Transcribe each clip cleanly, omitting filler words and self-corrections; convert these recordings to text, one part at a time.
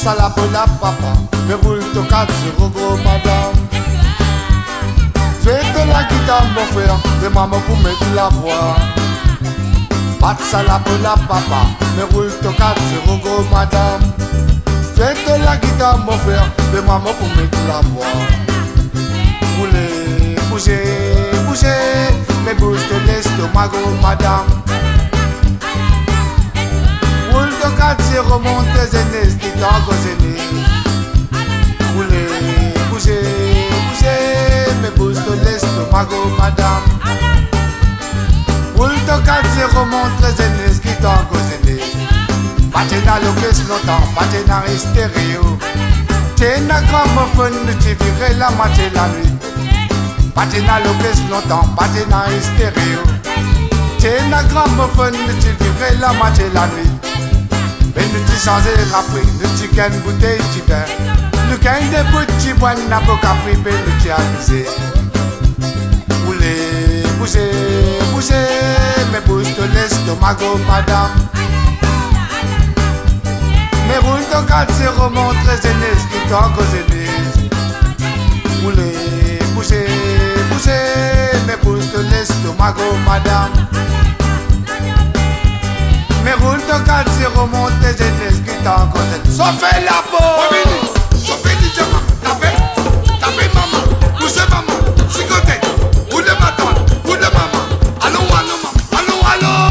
ça la bola papa, mais roule ton 4-0 gros madame. Fais de la guitare mon frère, de maman pour mettre la voix. Bat ça la bola papa, mais roule ton 4-0 gros madame. Fais de la guitare mon frère, de maman pour mettre la voix. Roulez, bougez, bougez, mais bouge de l'estomac gros madame. Roule ton 4-0 remonte tes aînés, qui t'en causent. Roulez, bougez, bougez, mais bouge de l'estomac gros madame. Roule ton 4-0 montre les aînés qui t'ont causé. Patina l'occasion longtemps, patina stéréo. T'es un gramophone, tu virais la moitié la nuit. Patina l'occasion longtemps, patina stéréo. T'es un gramophone, tu virais la moitié la nuit. Mais nous t'y changé après, nous t'y gagne bouteille de vin. Nous gagne des petits bois, n'a pas qu'à priver, nous t'y amusé. Roulez, bougez, bougez, mais bouge de l'estomac, madame. Mais roule ton 4-0 montre les aînés qui t'ont causé. Roulez, bougez, bougez, mais bouge de l'estomac, madame. Mais roule ton 4-0 montre les aînés qui t'ont causé. Sauvez la peau! Sauvez les diamants, tapez maman, bougez maman, chicoté, roulez ma tante, roulez maman. Allons, allons, allons, allons!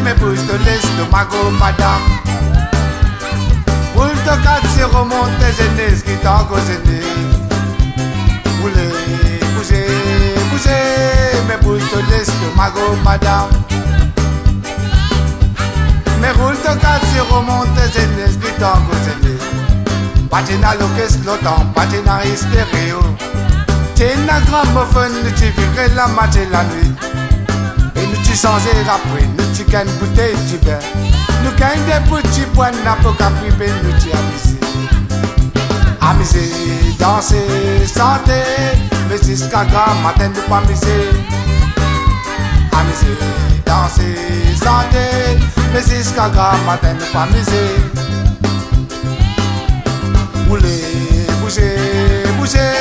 Mais bouge de l'estomac, madame. Roule ton 4-0 monte tes aînés qui t'ont causé. Roulez, bougez, bougez, mais bouge de l'estomac, madame. Mais roule ton 4-0 monte tes aînés qui t'ont causé. Patina l'occasion longtemps, patina stéréo. T'es un gramophone, tu virais la moitié la nuit. Et nous t'y changé après, nous t'y gagne bouteille de vin. Nous gagne des petits points, n'a pas qu'à priver, nous t'y amuser. Amuser, danser, chanter, mais jusqu'à grand matin de pas miser. Amuser, danser, chanter, mais jusqu'à grand matin de pas miser. Roulez, bougez, bougez,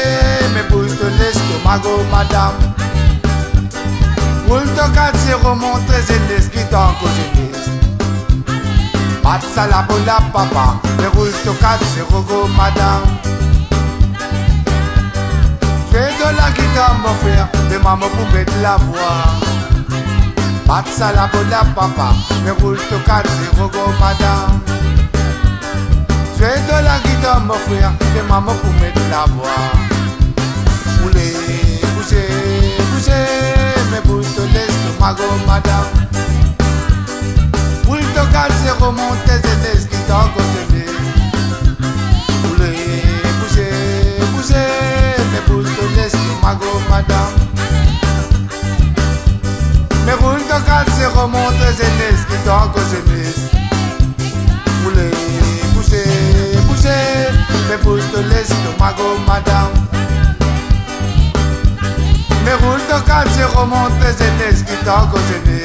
mais bouge de l'estomac, madame. Roule ton 4-0 montre les aînés qui t'ont causé. Bat ça la bola papa, mais roule ton 4-0 madame. Fais de la guitare mon frère, de maman pour mettre la voix. Bat ça la bola papa, mais roule ton 4-0 madame. Fais de la guitare mon frère, de maman pour mettre la voix. Roulez, bougez, bougez, mais bouge de l'estomac, madame. Roule ton 4-0 monte tes aînés qui t'ont causé. Roulez, bougez, bougez, mais bouge de l'estomac, madame. Mais roule ton 4-0 monte tes aînés qui t'ont causé. Roulez, bougez, bougez, mais bouge de l'estomac, madame. Mais roule ton 4-0 monte tes aînés qui t'ont causé.